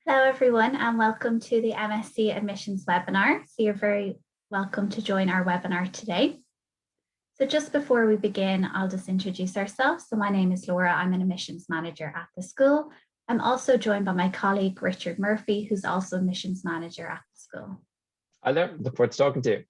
Hello everyone and welcome to the MSc Admissions webinar. So you're very welcome to join our webinar today. So just before we begin, I'll just introduce ourselves. So my name is Laura, I'm an admissions manager at the school. I'm also joined by my colleague Richard Murphy, who's also admissions manager at the school. Hi there, look forward to talking to you.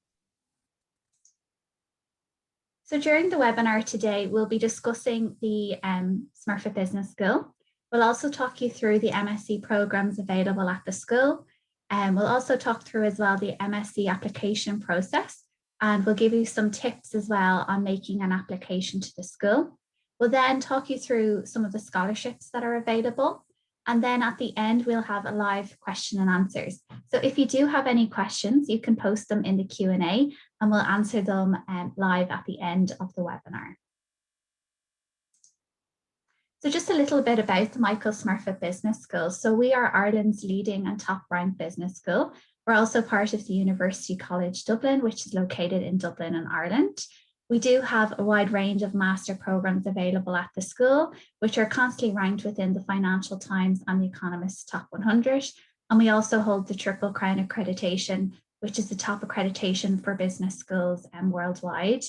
So during the webinar today, we'll be discussing the Smurfit Business School. We'll also talk you through the MSc programs available at the school. And we'll also talk through as well the MSc application process. And we'll give you some tips as well on making an application to the school. We'll then talk you through some of the scholarships that are available. And then at the end, we'll have a live question and answers. So if you do have any questions, you can post them in the Q&A and we'll answer them live at the end of the webinar. So just a little bit about the Michael Smurfit Business School. So we are Ireland's leading and top ranked business school. We're also part of the University College Dublin, which is located in Dublin in Ireland. We do have a wide range of master programs available at the school, which are constantly ranked within the Financial Times and the Economist's Top 100. And we also hold the Triple Crown accreditation, which is the top accreditation for business schools worldwide.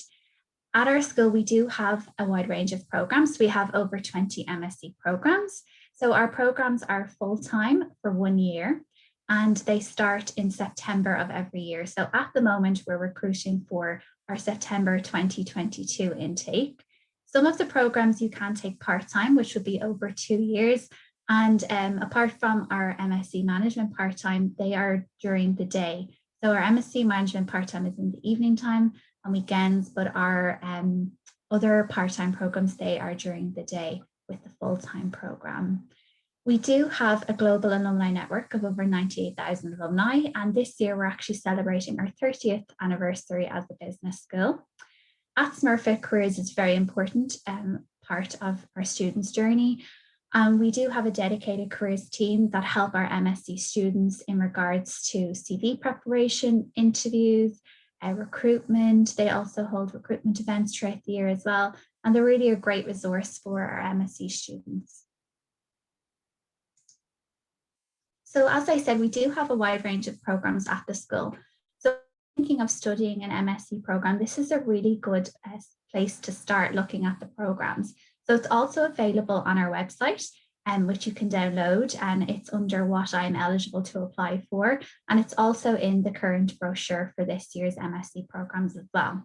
At our school, we do have a wide range of programs. We have over 20 MSc programs. So our programs are full-time for 1 year and they start in September of every year. So at the moment, we're recruiting for our September 2022 intake. Some of the programs you can take part-time, which would be over 2 years. And apart from our MSc management part-time, they are during the day. So our MSc management part-time is in the evening time on weekends, but our other part-time programs, they are during the day with the full-time program. We do have a global alumni network of over 98,000 alumni, and this year we're actually celebrating our 30th anniversary as a business school. At Smurfit, careers is a very important part of our students' journey. We do have a dedicated careers team that help our MSc students in regards to CV preparation, interviews, recruitment. They also hold recruitment events throughout the year as well. And they're really a great resource for our MSc students. So as I said, we do have a wide range of programs at the school. So thinking of studying an MSc program, this is a really good place to start looking at the programs. So it's also available on our website, which you can download, and it's under what I'm eligible to apply for. And it's also in the current brochure for this year's MSc programs as well.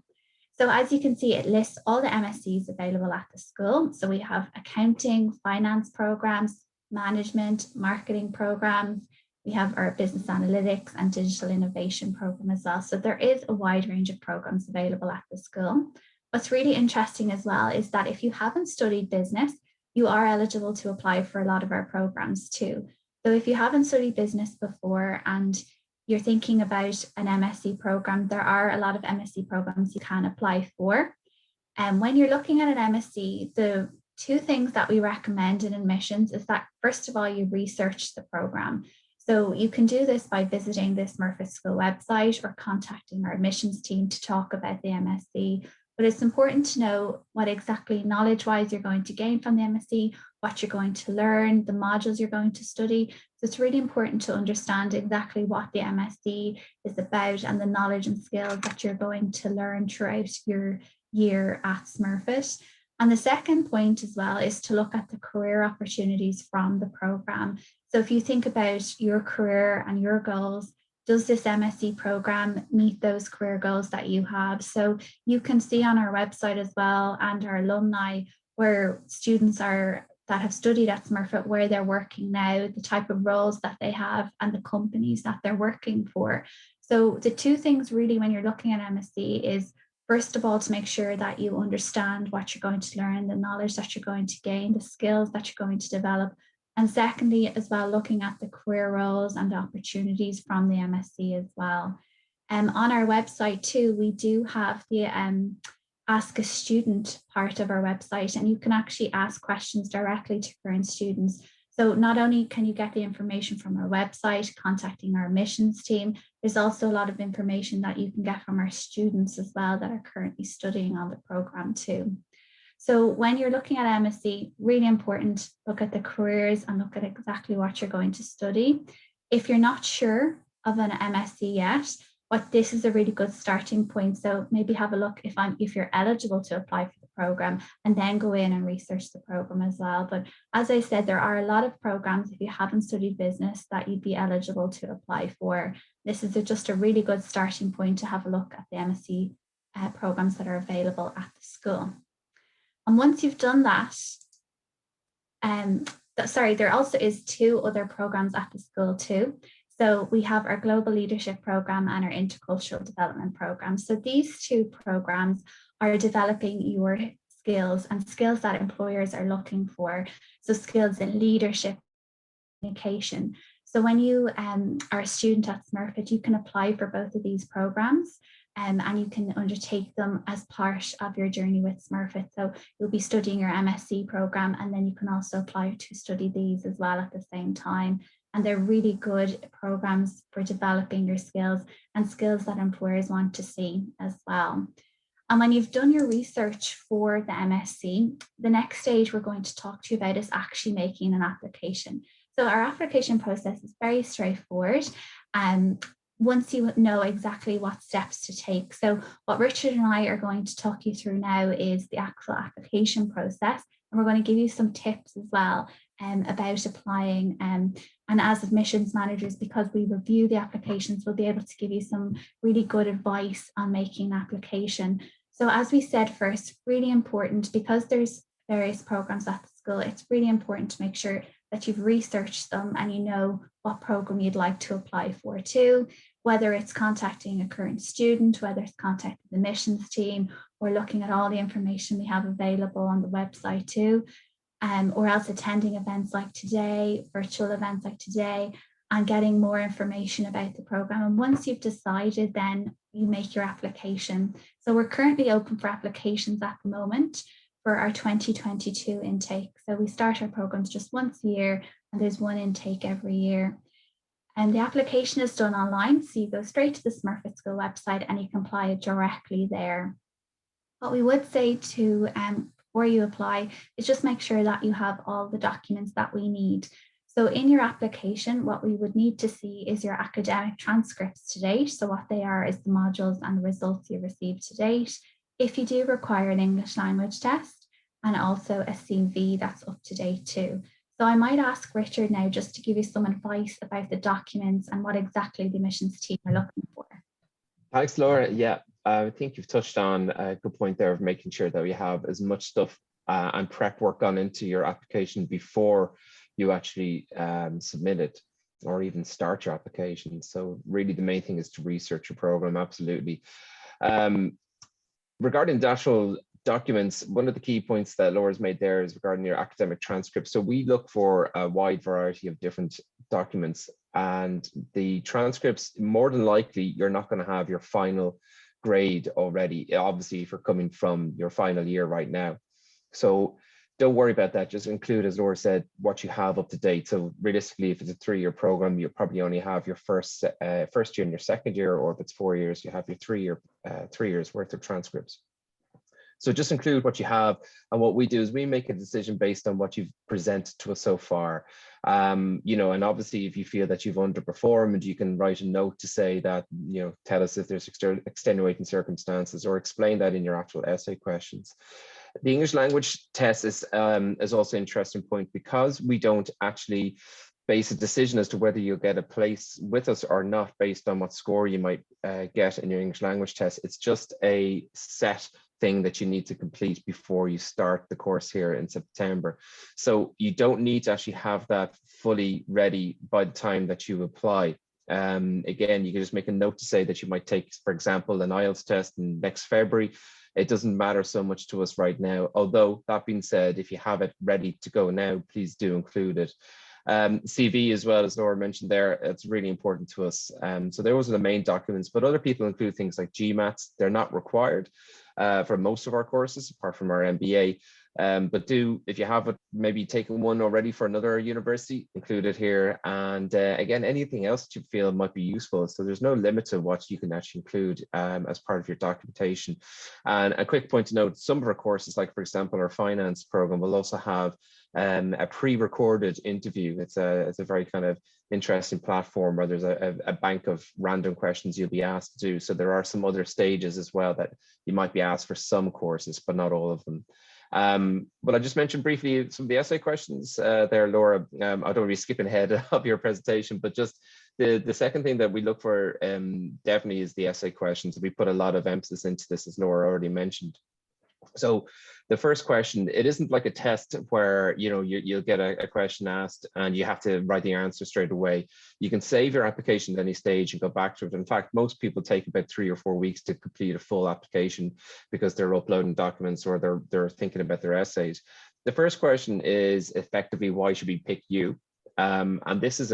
So as you can see, it lists all the MScs available at the school. So we have accounting, finance programs, management, marketing programs. We have our business analytics and digital innovation program as well. So there is a wide range of programs available at the school. What's really interesting as well is that if you haven't studied business, you are eligible to apply for a lot of our programs too. So if you haven't studied business before and you're thinking about an MSc program, there are a lot of MSc programs you can apply for. And when you're looking at an MSc, the two things that we recommend in admissions is that, first of all, you research the program. So you can do this by visiting the Smurfit School website or contacting our admissions team to talk about the MSc. But it's important to know what exactly knowledge-wise you're going to gain from the MSc, what you're going to learn, the modules you're going to study. So it's really important to understand exactly what the MSc is about and the knowledge and skills that you're going to learn throughout your year at Smurfit. And the second point as well is to look at the career opportunities from the program. So if you think about your career and your goals, does this MSc program meet those career goals that you have? So you can see on our website as well and our alumni where students are that have studied at Smurfit, where they're working now, the type of roles that they have and the companies that they're working for. So the two things really when you're looking at MSc is, first of all, to make sure that you understand what you're going to learn, the knowledge that you're going to gain, the skills that you're going to develop. And secondly, as well, looking at the career roles and the opportunities from the MSc as well. On our website too, we do have the Ask a Student part of our website, and you can actually ask questions directly to current students. So not only can you get the information from our website, contacting our admissions team, there's also a lot of information that you can get from our students as well that are currently studying on the program too. So when you're looking at MSc, really important, look at the careers and look at exactly what you're going to study. If you're not sure of an MSc yet, this is a really good starting point. So maybe have a look if you're eligible to apply for the program, and then go in and research the program as well. But as I said, there are a lot of programs, if you haven't studied business, that you'd be eligible to apply for. This is just a really good starting point to have a look at the MSc programs that are available at the school. And once you've done that, there also is 2 other programs at the school too. So we have our Global Leadership Program and our Intercultural Development Program. So these 2 programs are developing your skills and skills that employers are looking for. So skills in leadership, communication. So when you are a student at Smurfit, you can apply for both of these programs. And you can undertake them as part of your journey with Smurfit. So you'll be studying your MSc program, and then you can also apply to study these as well at the same time. And they're really good programs for developing your skills and skills that employers want to see as well. And when you've done your research for the MSc, the next stage we're going to talk to you about is actually making an application. So our application process is very straightforward. Once you know exactly what steps to take. So what Richard and I are going to talk you through now is the actual application process. And we're going to give you some tips as well about applying. And as admissions managers, because we review the applications, we'll be able to give you some really good advice on making an application. So as we said first, really important, because there's various programs at the school, it's really important to make sure that you've researched them and you know what program you'd like to apply for too, whether it's contacting a current student, whether it's contacting the admissions team, or looking at all the information we have available on the website too, or else attending events like today, virtual events like today, and getting more information about the program. And once you've decided, then you make your application. So we're currently open for applications at the moment for our 2022 intake. So we start our programs just once a year, and there's 1 intake every year. And the application is done online. So you go straight to the Smurfit School website and you can apply it directly there. What we would say to before you apply is just make sure that you have all the documents that we need. So in your application, what we would need to see is your academic transcripts to date. So what they are is the modules and the results you received to date. If you do require an English language test, and also a CV that's up to date too. So I might ask Richard now just to give you some advice about the documents and what exactly the admissions team are looking for. Thanks, Laura. Yeah, I think you've touched on a good point there of making sure that we have as much stuff and prep work gone into your application before you actually submit it or even start your application. So really the main thing is to research your program, absolutely. Regarding the actual documents, one of the key points that Laura's made there is regarding your academic transcript. So we look for a wide variety of different documents, and the transcripts, more than likely, you're not going to have your final grade already, obviously, if you're coming from your final year right now. So don't worry about that. Just include, as Laura said, what you have up to date. So realistically, if it's a 3-year program, you probably only have your first year and your second year, or if it's 4 years, you have your 3 years worth of transcripts. So just include what you have, and what we do is we make a decision based on what you've presented to us so far. You know, and obviously if you feel that you've underperformed, you can write a note to say that, you know, tell us if there's extenuating circumstances, or explain that in your actual essay questions. The English language test is also an interesting point, because we don't actually base a decision as to whether you'll get a place with us or not based on what score you might get in your English language test. It's just a set thing that you need to complete before you start the course here in September. So you don't need to actually have that fully ready by the time that you apply. Again, you can just make a note to say that you might take, for example, an IELTS test in next February. It doesn't matter so much to us right now. Although that being said, if you have it ready to go now, please do include it. CV as well, as Laura mentioned there, it's really important to us. So those are the main documents, but other people include things like GMATs. They're not required. for most of our courses, apart from our MBA. But if you have maybe taken one already for another university, include it here. And again, anything else that you feel might be useful. So there's no limit to what you can actually include as part of your documentation. And a quick point to note, some of our courses, like for example, our finance program, will also have a pre-recorded interview. It's a very kind of interesting platform where there's a bank of random questions you'll be asked to do. So there are some other stages as well that you might be asked for some courses, but not all of them. But I just mentioned briefly some of the essay questions there, Laura. I don't want to be skipping ahead of your presentation, but just the second thing that we look for definitely is the essay questions. We put a lot of emphasis into this, as Laura already mentioned. So the first question, it isn't like a test where you'll get a question asked and you have to write the answer straight away. You can save your application at any stage and go back to it. In fact, most people take about 3 or 4 weeks to complete a full application because they're uploading documents or they're thinking about their essays. The first question is effectively, why should we pick you? And this is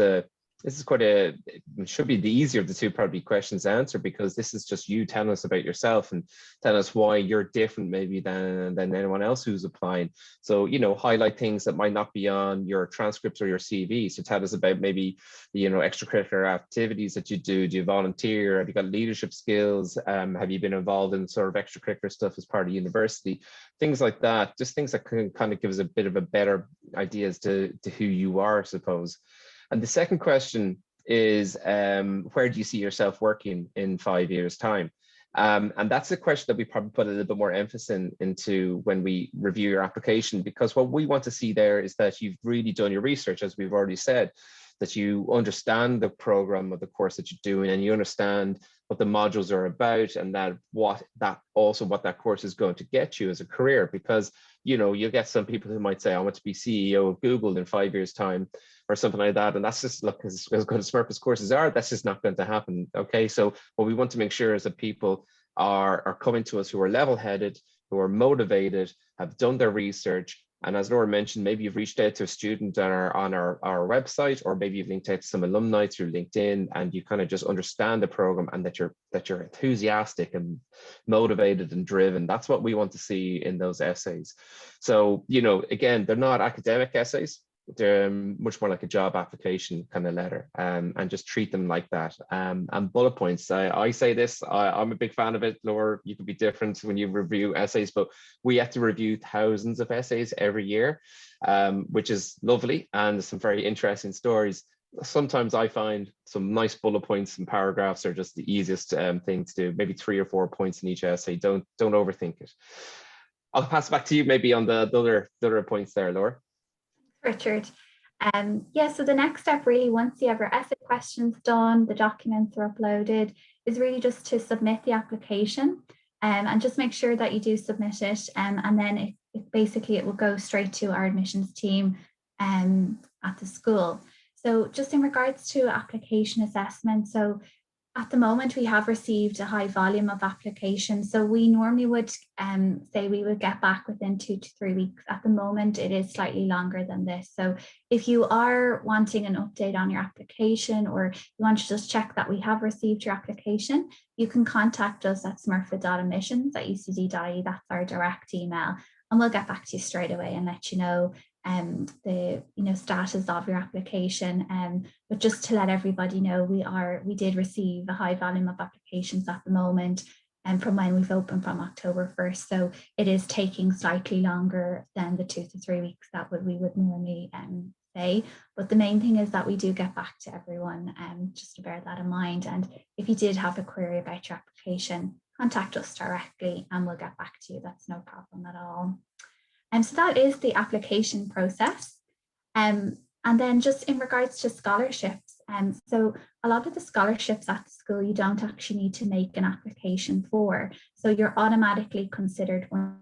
quite it should be the easier of the two probably questions to answer, because this is just you telling us about yourself and telling us why you're different maybe than anyone else who's applying. So, highlight things that might not be on your transcripts or your CV. So tell us about maybe, extracurricular activities that you do. Do you volunteer? Have you got leadership skills? Have you been involved in sort of extracurricular stuff as part of university? Things like that, just things that can kind of give us a bit of a better idea as to who you are, I suppose. And the second question is, where do you see yourself working in 5 years' time? And that's a question that we probably put a little bit more emphasis into when we review your application, because what we want to see there is that you've really done your research, as we've already said, that you understand the program of the course that you're doing, and you understand what the modules are about, and what that course is going to get you as a career. Because you'll get some people who might say, I want to be CEO of Google in 5 years' time, or something like that. And that's just, look, as good as Smurfit's courses are, that's just not going to happen. Okay, so what we want to make sure is that people are coming to us who are level-headed, who are motivated, have done their research. And as Laura mentioned, maybe you've reached out to a student on our website, or maybe you've linked out to some alumni through LinkedIn, and you kind of just understand the program, and that you're enthusiastic and motivated and driven. That's what we want to see in those essays. So, again, they're not academic essays. They're much more like a job application kind of letter, and just treat them like that. And bullet points, I say this, I'm a big fan of it. Laura, you could be different when you review essays, but we have to review thousands of essays every year, which is lovely, and some very interesting stories. Sometimes I find some nice bullet points and paragraphs are just the easiest thing to do. Maybe 3 or 4 points in each essay. Don't overthink it. I'll pass it back to you maybe on the other points there, Laura. Richard. So the next step really, once you have your essay questions done, the documents are uploaded, is really just to submit the application, and just make sure that you do submit it, and then it will go straight to our admissions team at the school. So just in regards to application assessment, so at the moment, we have received a high volume of applications. So we normally would say we would get back within 2 to 3 weeks. At the moment, it is slightly longer than this. So if you are wanting an update on your application, or you want to just check that we have received your application, you can contact us at smurfit.admissions@ucd.ie. That's our direct email. And we'll get back to you straight away and let you know the status of your application. But just to let everybody know, we did receive a high volume of applications at the moment, and from when we've opened from October 1st. So it is taking slightly longer than the 2 to 3 weeks that we would normally say. But the main thing is that we do get back to everyone, just to bear that in mind. And if you did have a query about your application, contact us directly and we'll get back to you. That's no problem at all. And so that is the application process. And then just in regards to scholarships, so a lot of the scholarships at the school, you don't actually need to make an application for. So you're automatically considered when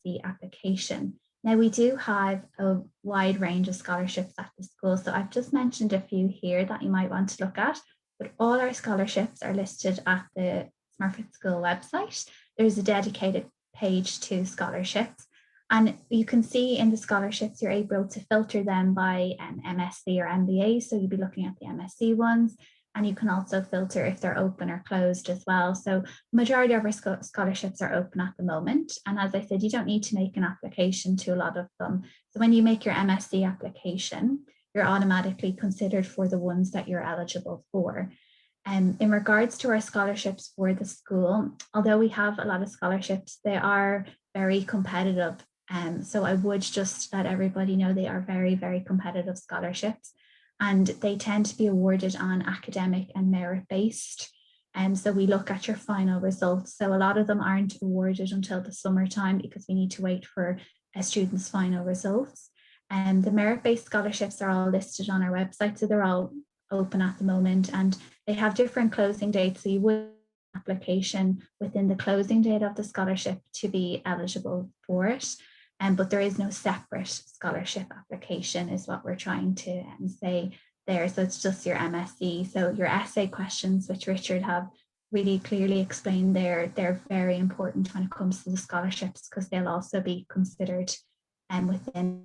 the application. Now we do have a wide range of scholarships at the school. So I've just mentioned a few here that you might want to look at, but all our scholarships are listed at the Smurfit School website. There's a dedicated page to scholarships. And you can see in the scholarships, you're able to filter them by MSc or MBA. So you'll be looking at the MSc ones. And you can also filter if they're open or closed as well. So majority of our scholarships are open at the moment. And as I said, you don't need to make an application to a lot of them. So when you make your MSc application, you're automatically considered for the ones that you're eligible for. In regards to our scholarships for the school, although we have a lot of scholarships, they are very competitive. So I would just let everybody know they are very, very competitive scholarships, and they tend to be awarded on academic and merit-based. And so we look at your final results. So a lot of them aren't awarded until the summertime because we need to wait for a student's final results. And the merit-based scholarships are all listed on our website. So they're all open at the moment, and they have different closing dates. So you would application within the closing date of the scholarship to be eligible for it. But there is no separate scholarship application is what we're trying to say there. So it's just your MSc. So your essay questions, which Richard have really clearly explained there, they're very important when it comes to the scholarships because they'll also be considered within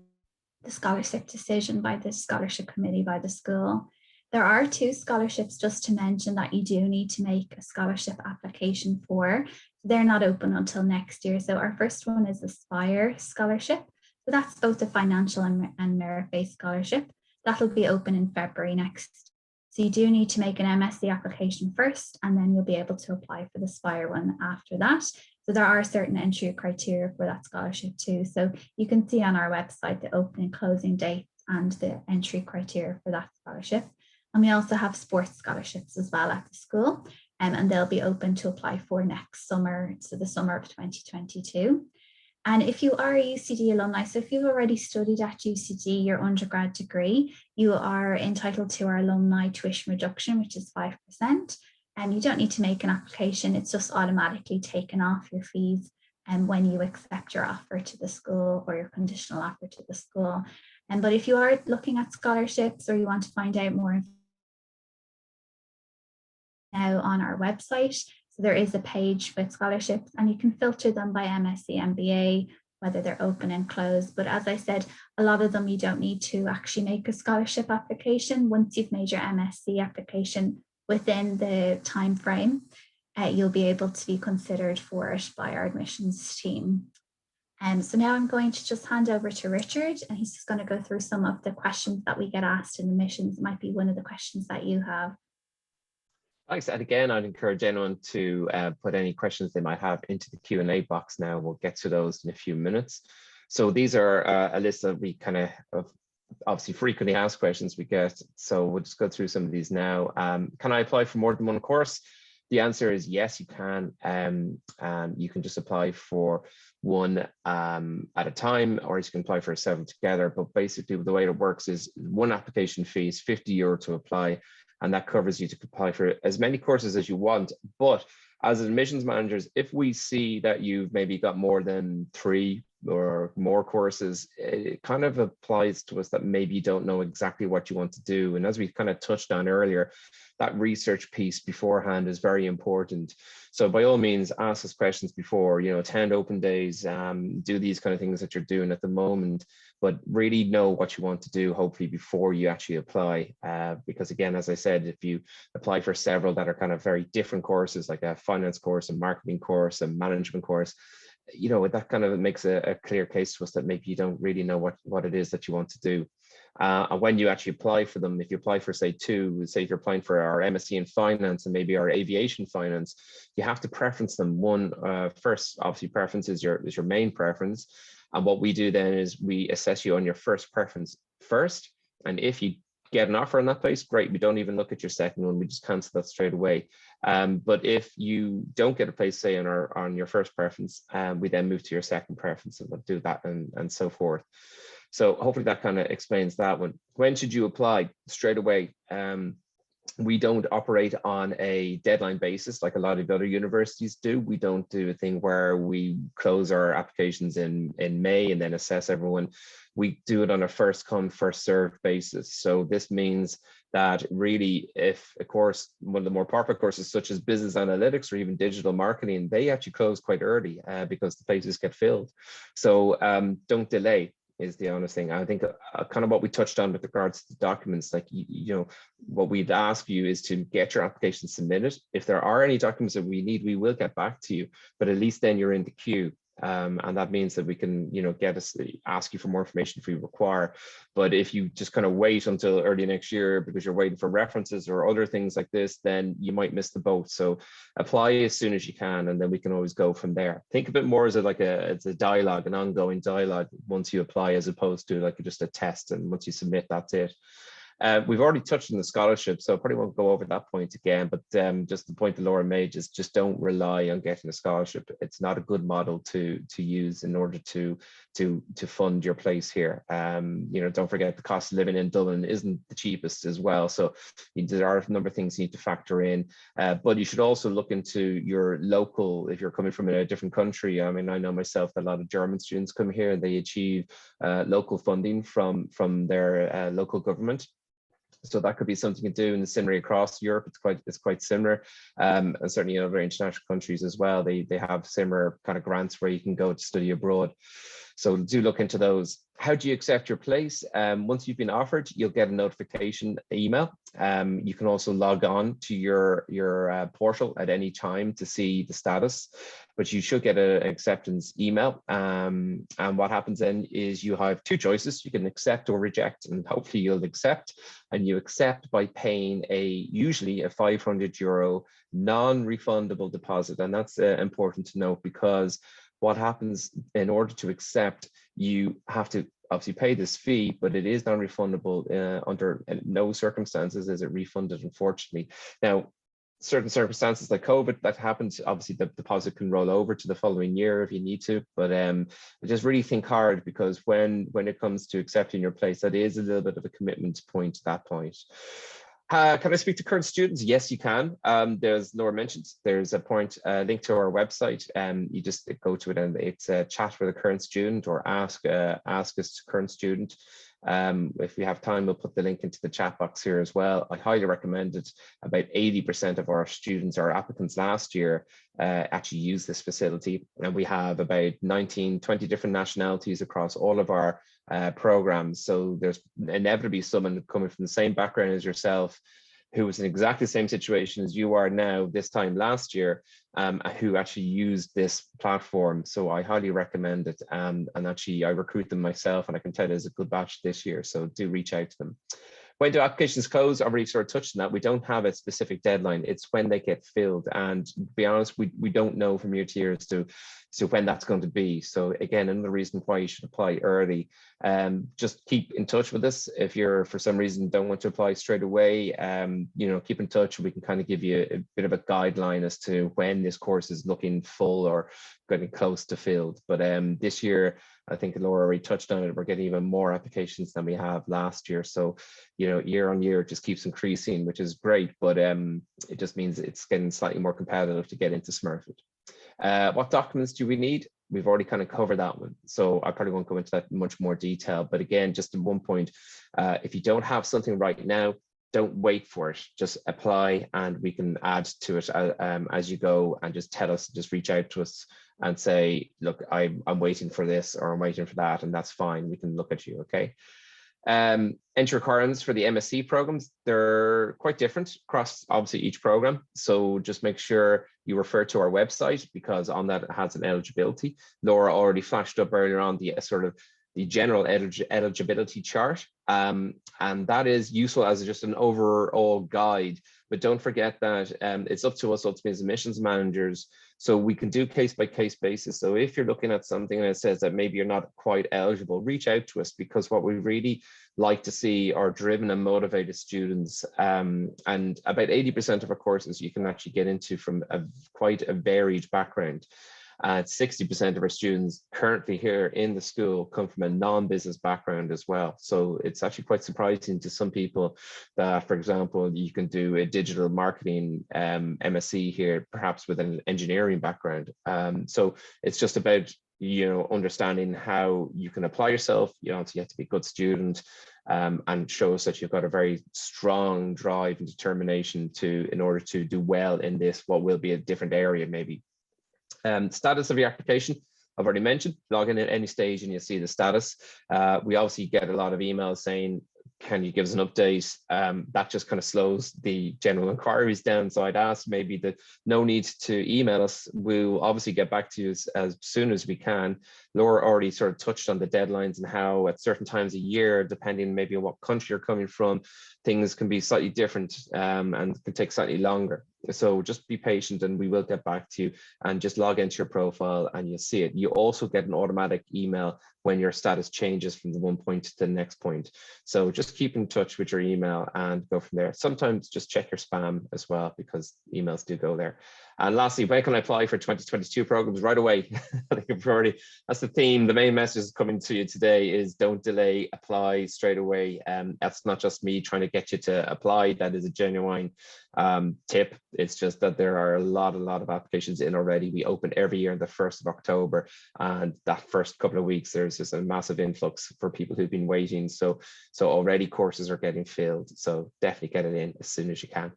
the scholarship decision by the scholarship committee by the school. There are 2 scholarships just to mention that you do need to make a scholarship application for. They're not open until next year. So our first one is the Aspire Scholarship. So that's both a financial and merit-based scholarship. That'll be open in February next. So you do need to make an MSc application first, and then you'll be able to apply for the Aspire one after that. So there are certain entry criteria for that scholarship too. So you can see on our website the opening and closing dates and the entry criteria for that scholarship. And we also have sports scholarships as well at the school, and they'll be open to apply for next summer, so the summer of 2022. And if you are a UCD alumni, so if you've already studied at UCD, your undergrad degree, you are entitled to our alumni tuition reduction, which is 5%. And you don't need to make an application, it's just automatically taken off your fees when you accept your offer to the school or your conditional offer to the school. But if you are looking at scholarships or you want to find out more now on our website, so there is a page with scholarships and you can filter them by MSc, MBA, whether they're open and closed. But as I said, a lot of them you don't need to actually make a scholarship application. Once you've made your MSc application within the time frame, you'll be able to be considered for it by our admissions team. So now I'm going to just hand over to Richard, and he's just going to go through some of the questions that we get asked in admissions. It might be one of the questions that you have. Thanks. And again, I'd encourage anyone to put any questions they might have into the Q&A box now. We'll get to those in a few minutes. So these are a list that we kind of obviously frequently asked questions we get. So we'll just go through some of these now. Can I apply for more than one course? The answer is yes, you can. You can just apply for one at a time, or you can apply for several together. But basically the way it works is one application fee is €50 to apply, and that covers you to apply for as many courses as you want. But as admissions managers, if we see that you've maybe got more than 3 or more courses, it kind of applies to us that maybe you don't know exactly what you want to do. And as we kind of touched on earlier, that research piece beforehand is very important. So by all means, ask us questions before, attend open days, do these kind of things that you're doing at the moment, but really know what you want to do, hopefully, before you actually apply. Because again, as I said, if you apply for several that are kind of very different courses, like a finance course, a marketing course, a management course, that kind of makes a clear case to us that maybe you don't really know what it is that you want to do. And when you actually apply for them, if you apply for, say, 2, say if you're applying for our MSc in finance and maybe our aviation finance, you have to preference them. One, first, obviously, preference is your main preference. And what we do then is we assess you on your first preference first. And if you get an offer in that place, great. We don't even look at your second one. We just cancel that straight away. But if you don't get a place, say, on your first preference, we then move to your second preference, and we'll do that and so forth. So hopefully that kind of explains that one. When should you apply? Straight away. We don't operate on a deadline basis like a lot of other universities do. We don't do a thing where we close our applications in May and then assess everyone. We do it on a first come, first served basis. So this means that really, if a course, one of the more popular courses such as business analytics or even digital marketing, they actually close quite early because the places get filled. So don't delay. is the honest thing. I think kind of what we touched on with regards to documents, like, you know, what we'd ask you is to get your application submitted. If there are any documents that we need, we will get back to you, but at least then you're in the queue. And that means that we can, you know, ask you for more information if we require. But if you just kind of wait until early next year because you're waiting for references or other things like this, then you might miss the boat. So apply as soon as you can, and then we can always go from there. Think of it more as it's a dialogue, an ongoing dialogue once you apply, as opposed to like just a test. And once you submit, that's it. We've already touched on the scholarship, so I probably won't go over that point again, but just the point that Laura made is just don't rely on getting a scholarship. It's not a good model to use in order to fund your place here. You know, don't forget the cost of living in Dublin isn't the cheapest as well. So there are a number of things you need to factor in, but you should also look into your local, if you're coming from a different country. I mean, I know myself that a lot of German students come here and they achieve local funding from their local government. So that could be something to do, and similarly across Europe, it's quite similar, and certainly in other international countries as well. They have similar kind of grants where you can go to study abroad. So do look into those. How do you accept your place? Once you've been offered, you'll get a notification email. You can also log on to your portal at any time to see the status, but you should get an acceptance email. And what happens then is you have two choices. You can accept or reject, and hopefully you'll accept. And you accept by paying usually a €500 non-refundable deposit. And that's important to note, because what happens in order to accept, you have to obviously pay this fee, but it is non-refundable. Under no circumstances is it refunded, unfortunately. Now, certain circumstances like COVID that happens, obviously the deposit can roll over to the following year if you need to, but just really think hard, because when it comes to accepting your place, that is a little bit of a commitment point at that point. Can I speak to current students? Yes, you can. There's, Laura mentioned, there's a link to our website. You just go to it and it's a chat with a current student, or ask us to current student. If we have time, we'll put the link into the chat box here as well. I highly recommend it. About 80% of our students, our applicants last year, actually use this facility. And we have about 19, 20 different nationalities across all of our programs. So there's inevitably someone coming from the same background as yourself, who was in exactly the same situation as you are now this time last year, who actually used this platform. So I highly recommend it. And actually I recruit them myself, and I can tell you there's a good batch this year. So do reach out to them. When do applications close? I already sort of touched on that. We don't have a specific deadline. It's when they get filled. And to be honest, we don't know from year to year as to when that's going to be. So again, another reason why you should apply early. Just keep in touch with us. If you're, for some reason, don't want to apply straight away, you know, keep in touch. We can kind of give you a bit of a guideline as to when this course is looking full or getting close to filled. But this year, I think Laura already touched on it, we're getting even more applications than we have last year. So, you know, year on year, it just keeps increasing, which is great, but it just means it's getting slightly more competitive to get into Smurfit. What documents do we need? We've already kind of covered that one, so I probably won't go into that in much more detail. But again, just in one point, if you don't have something right now, don't wait for it. Just apply, and we can add to it as you go, and just tell us, just reach out to us and say, look, I'm waiting for this, or I'm waiting for that, and that's fine. We can look at you, okay? Entry requirements for the MSc programs, they're quite different across obviously each program. So just make sure you refer to our website, because on that it has an eligibility. Laura already flashed up earlier on the sort of the general eligibility chart. And that is useful as just an overall guide. But don't forget that it's up to us ultimately as admissions managers. So we can do case by case basis. So if you're looking at something and it says that maybe you're not quite eligible, reach out to us, because what we really like to see are driven and motivated students. And about 80% of our courses you can actually get into from quite a varied background. 60% of our students currently here in the school come from a non-business background as well. So it's actually quite surprising to some people that, for example, you can do a digital marketing MSc here, perhaps with an engineering background. So it's just about, you know, understanding how you can apply yourself. You know, so you have to be a good student and show us that you've got a very strong drive and determination in order to do well in this, what will be a different area maybe. Status of your application. I've already mentioned, log in at any stage and you'll see the status. We obviously get a lot of emails saying, can you give us an update? That just kind of slows the general inquiries down. So I'd ask maybe that no need to email us. We'll obviously get back to you as soon as we can. Laura already sort of touched on the deadlines and how at certain times a year, depending maybe on what country you're coming from, things can be slightly different and can take slightly longer. So just be patient and we will get back to you, and just log into your profile and you'll see it. You also get an automatic email when your status changes from the one point to the next point. So just keep in touch with your email and go from there. Sometimes just check your spam as well, because emails do go there. And lastly, when can I apply for 2022 programs? Right away. I think I've already, that's the theme. The main message coming to you today is don't delay, apply straight away. That's not just me trying to get you to apply. That is a genuine tip. It's just that there are a lot of applications in already. We open every year on the 1st of October, and that first couple of weeks there's just a massive influx for people who've been waiting. So already courses are getting filled. So definitely get it in as soon as you can.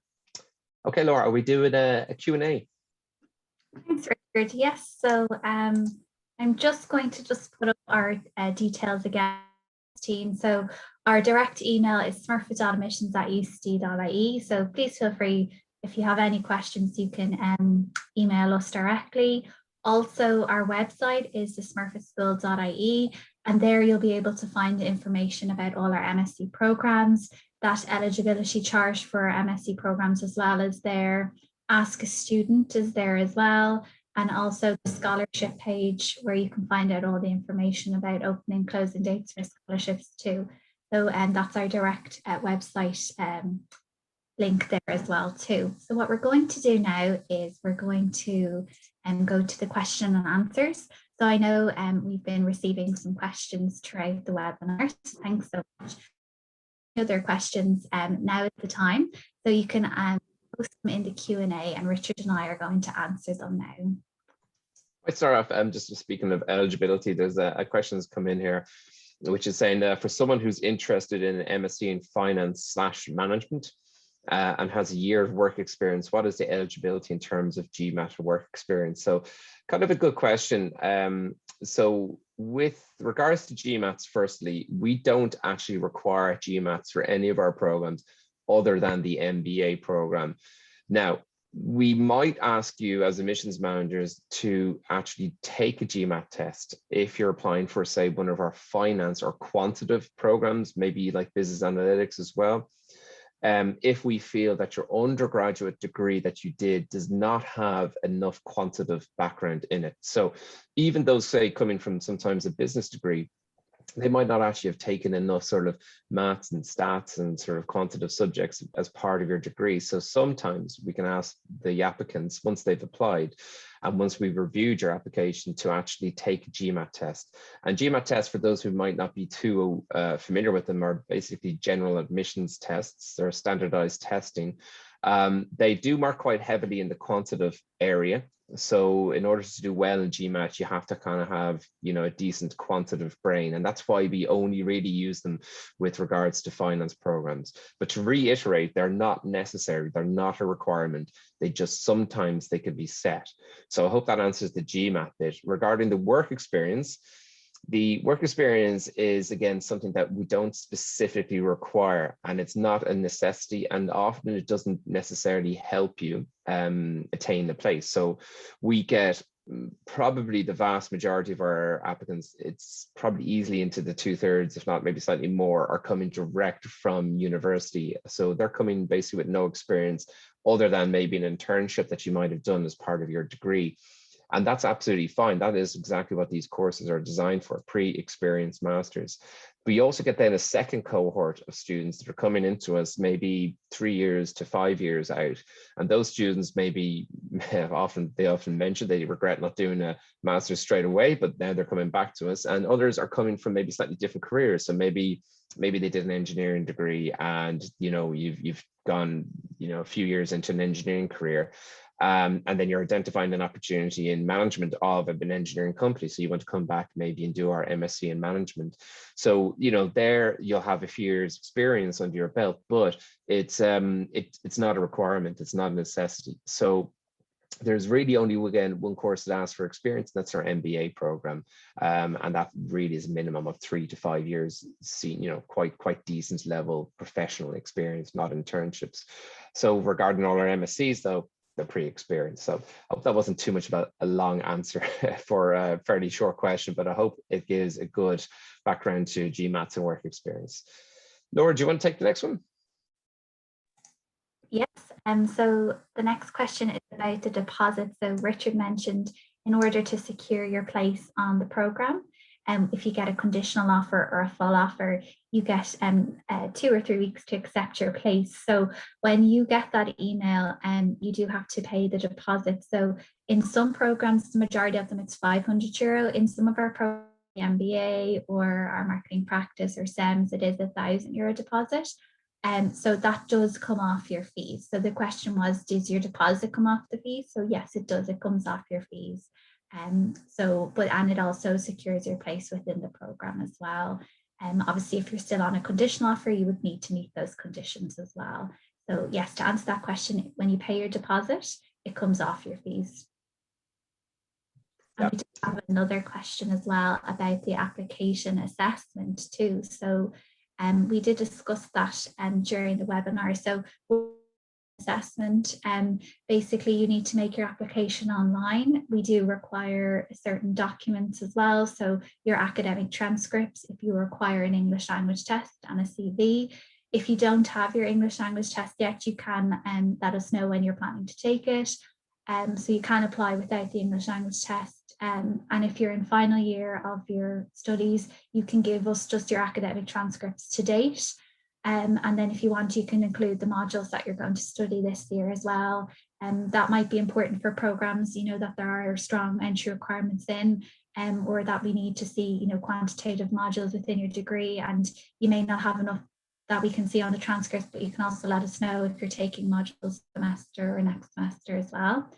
Okay, Laura, are we doing a Q&A? Thanks, Richard. Yes, so I'm just going to put up our details again, team. So our direct email is smurfit.admissions@ucd.ie. So please feel free, if you have any questions, you can email us directly. Also, our website is thesmurfitschool.ie, and there you'll be able to find information about all our MSc programs. That eligibility chart for our MSc programs as well is there. Ask a Student is there as well, and also the scholarship page where you can find out all the information about opening, closing dates for scholarships too. So, and that's our direct website link there as well too. So what we're going to do now is we're going to go to the question and answers. So I know we've been receiving some questions throughout the webinar. So thanks so much. Other questions, now is the time. So you can post them in the Q&A, and Richard and I are going to answer them now. I start off, just speaking of eligibility, there's a question that's come in here, which is saying for someone who's interested in an MSc in finance/management and has a year of work experience, what is the eligibility in terms of GMAT work experience? So kind of a good question. So with regards to GMATs, firstly, we don't actually require GMATs for any of our programs other than the MBA program. Now, we might ask you as admissions managers to actually take a GMAT test if you're applying for, say, one of our finance or quantitative programs, maybe like business analytics as well. If we feel that your undergraduate degree that you did does not have enough quantitative background in it. So even though, say, coming from sometimes a business degree, they might not actually have taken enough sort of maths and stats and sort of quantitative subjects as part of your degree. So sometimes we can ask the applicants, once they've applied and once we've reviewed your application, to actually take a GMAT test. And GMAT tests, for those who might not be too familiar with them, are basically general admissions tests. They're standardized testing. They do mark quite heavily in the quantitative area. So in order to do well in GMAT, you have to kind of have, you know, a decent quantitative brain. And that's why we only really use them with regards to finance programs. But to reiterate, they're not necessary. They're not a requirement. They just, sometimes they can be set. So I hope that answers the GMAT bit. Regarding the work experience, the work experience is, again, something that we don't specifically require, and it's not a necessity, and often it doesn't necessarily help you attain the place. So we get probably the vast majority of our applicants, it's probably easily into the 2/3, if not maybe slightly more, are coming direct from university. So they're coming basically with no experience other than maybe an internship that you might have done as part of your degree. And that's absolutely fine. That is exactly what these courses are designed for, pre-experienced masters. We also get then a second cohort of students that are coming into us maybe 3 years to 5 years out. And those students maybe they often mention they regret not doing a master's straight away, but now they're coming back to us. And others are coming from maybe slightly different careers. So maybe they did an engineering degree, and you've gone a few years into an engineering career. And then you're identifying an opportunity in management of an engineering company. So you want to come back maybe and do our MSc in management. So, there you'll have a few years experience under your belt, but it's not a requirement. It's not a necessity. So there's really only, again, one course that asks for experience, and that's our MBA program. And that really is a minimum of 3 to 5 years, quite decent level professional experience, not internships. So regarding all our MSCs, though, they're pretty experienced. So I hope that wasn't too much about a long answer for a fairly short question, but I hope it gives a good background to GMATs and work experience. Laura, do you want to take the next one? Yes, so the next question is about the deposit. So Richard mentioned in order to secure your place on the program, if you get a conditional offer or a full offer, you get 2 or 3 weeks to accept your place. So when you get that email, you do have to pay the deposit. So in some programs, the majority of them, it's €500. In some of our programs, MBA or our marketing practice or SEMS, it is €1,000 deposit. So that does come off your fees. So the question was, does your deposit come off the fees? So yes, it does. It comes off your fees. And it also secures your place within the program as well. Obviously, if you're still on a conditional offer, you would need to meet those conditions as well. So yes, to answer that question, when you pay your deposit, it comes off your fees. And we do have another question as well about the application assessment too. So we did discuss that during the webinar. So assessment, basically you need to make your application online. We do require certain documents as well. So your academic transcripts, if you require an English language test and a CV. If you don't have your English language test yet, you can let us know when you're planning to take it. So you can apply without the English language test. And if you're in final year of your studies, you can give us just your academic transcripts to date. And then if you want, you can include the modules that you're going to study this year as well. And that might be important for programs, that there are strong entry requirements in, or that we need to see, quantitative modules within your degree, and you may not have enough that we can see on the transcripts, but you can also let us know if you're taking modules semester or next semester as well.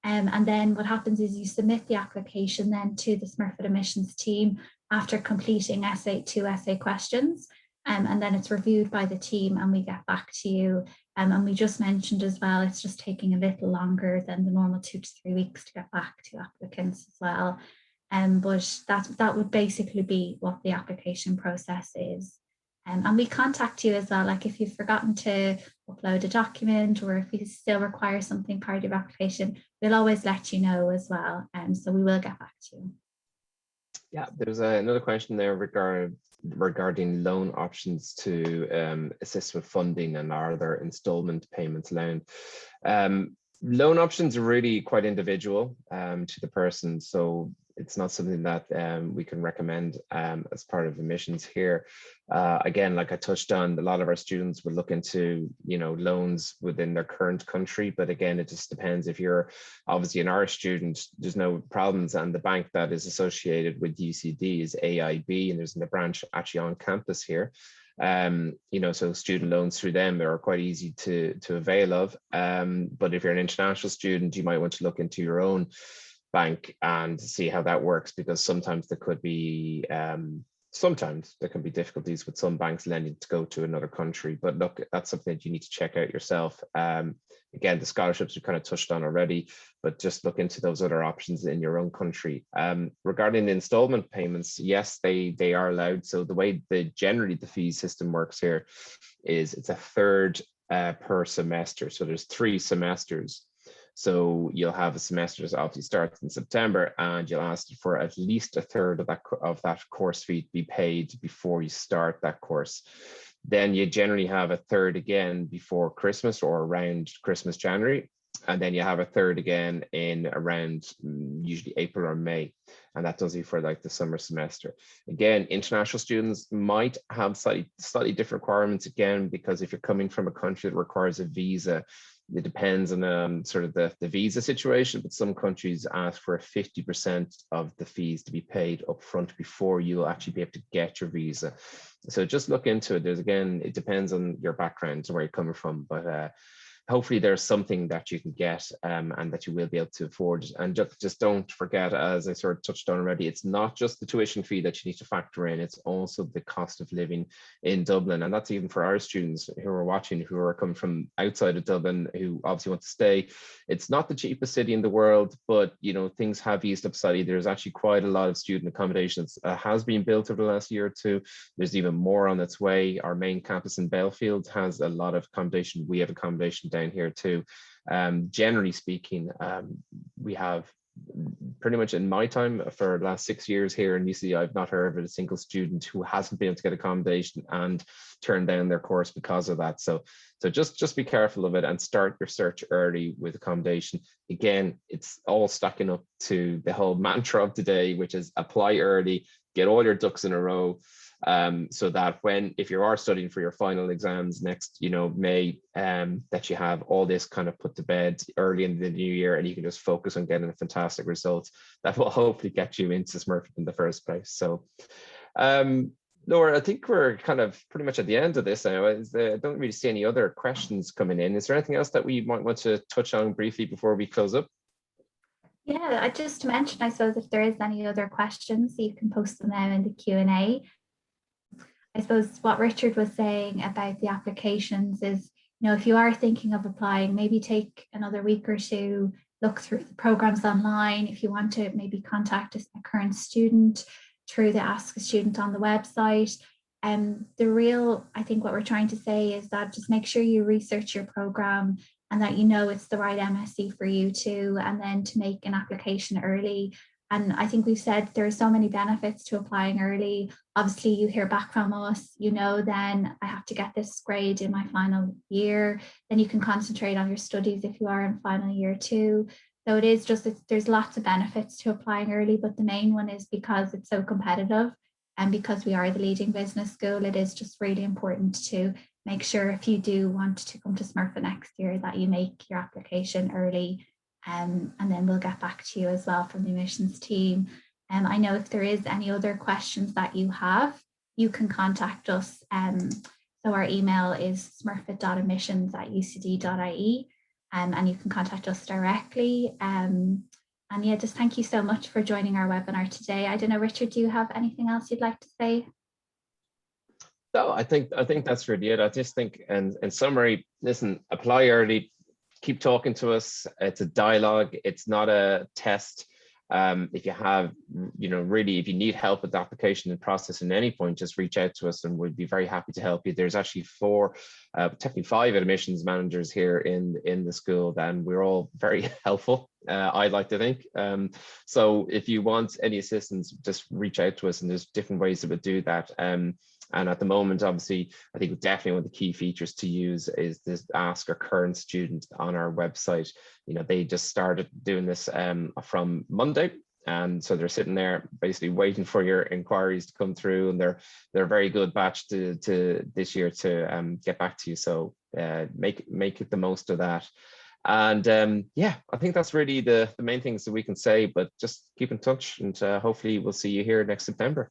And then what happens is you submit the application then to the Smurfit admissions team after completing two essay questions. And then it's reviewed by the team and we get back to you. And we just mentioned as well, it's just taking a little longer than the normal 2 to 3 weeks to get back to applicants as well. But that would basically be what the application process is. And we contact you as well, like if you've forgotten to upload a document or if you still require something part of your application, we'll always let you know as well. So we will get back to you. Yeah, there's another question there regarding loan options to assist with funding, and are there installment payments allowed? Loan options are really quite individual to the person, so it's not something that we can recommend as part of admissions here. Again, like I touched on, a lot of our students would look into, loans within their current country. But again, it just depends. If you're obviously an Irish student, there's no problems. And the bank that is associated with UCD is AIB, and there's a branch actually on campus here. So student loans through them are quite easy to avail of. But if you're an international student, you might want to look into your own bank and see how that works, because sometimes there could be difficulties with some banks lending to go to another country. But look, that's something that you need to check out yourself. Again, the scholarships we kind of touched on already, but just look into those other options in your own country. Regarding the installment payments, yes, they are allowed. So the way generally the fee system works here is it's a third per semester. So there's 3 semesters. So you'll have a semester that obviously starts in September, and you'll ask for at least a third of that course fee to be paid before you start that course. Then you generally have a third again before Christmas or around Christmas, January. And then you have a third again in around usually April or May. And that does it for like the summer semester. Again, international students might have slightly different requirements again, because if you're coming from a country that requires a visa, it depends on sort of the visa situation, but some countries ask for 50% of the fees to be paid up front before you'll actually be able to get your visa. So just look into it. It depends on your background and where you're coming from. But hopefully there's something that you can get and that you will be able to afford. And just don't forget, as I sort of touched on already, it's not just the tuition fee that you need to factor in, it's also the cost of living in Dublin. And that's even for our students who are watching, who are coming from outside of Dublin, who obviously want to stay. It's not the cheapest city in the world, but you know, things have eased up slightly. There's actually quite a lot of student accommodations has been built over the last year or two. There's even more on its way. Our main campus in Belfield has a lot of accommodation. We have accommodation down here too. Generally speaking, we have pretty much in my time for the last 6 years here in UCD, I've not heard of a single student who hasn't been able to get accommodation and turn down their course because of that. So just be careful of it and start your search early with accommodation. Again, it's all stacking up to the whole mantra of today, which is apply early, get all your ducks in a row. So that if you are studying for your final exams next, May, that you have all this kind of put to bed early in the new year, and you can just focus on getting a fantastic result that will hopefully get you into Smurfit in the first place. So, Laura, I think we're kind of pretty much at the end of this now. I don't really see any other questions coming in. Is there anything else that we might want to touch on briefly before we close up? Yeah, I just mentioned, I suppose, if there is any other questions, you can post them now in the Q&A. I suppose what Richard was saying about the applications is, if you are thinking of applying, maybe take another week or two, look through the programs online. If you want to maybe contact a current student through the Ask a Student on the website. I think what we're trying to say is that just make sure you research your program and that it's the right MSc for you too, and then to make an application early. And I think we've said there are so many benefits to applying early. Obviously, you hear back from us, then I have to get this grade in my final year. Then you can concentrate on your studies if you are in final year too. So it is there's lots of benefits to applying early, but the main one is because it's so competitive and because we are the leading business school, it is just really important to make sure if you do want to come to Smurfit next year that you make your application early. And then we'll get back to you as well from the admissions team. I know if there is any other questions that you have, you can contact us. So our email is smurfit.admissions@ucd.ie, and you can contact us directly. And yeah, just thank you so much for joining our webinar today. I don't know, Richard, do you have anything else you'd like to say? No, I think that's really it. I just think, in summary, listen, apply early. Keep talking to us. It's a dialogue. It's not a test. If you have, really, if you need help with the application and process at any point, just reach out to us and we'd be very happy to help you. There's actually technically 5 admissions managers here in the school, and we're all very helpful, I'd like to think. So if you want any assistance, just reach out to us, and there's different ways that we do that. And at the moment, obviously, I think definitely one of the key features to use is this Ask a Current Student on our website. They just started doing this from Monday. And so they're sitting there basically waiting for your inquiries to come through, and they're a very good batch to this year to get back to you. So make it the most of that. And yeah, I think that's really the main things that we can say, but just keep in touch, and hopefully we'll see you here next September.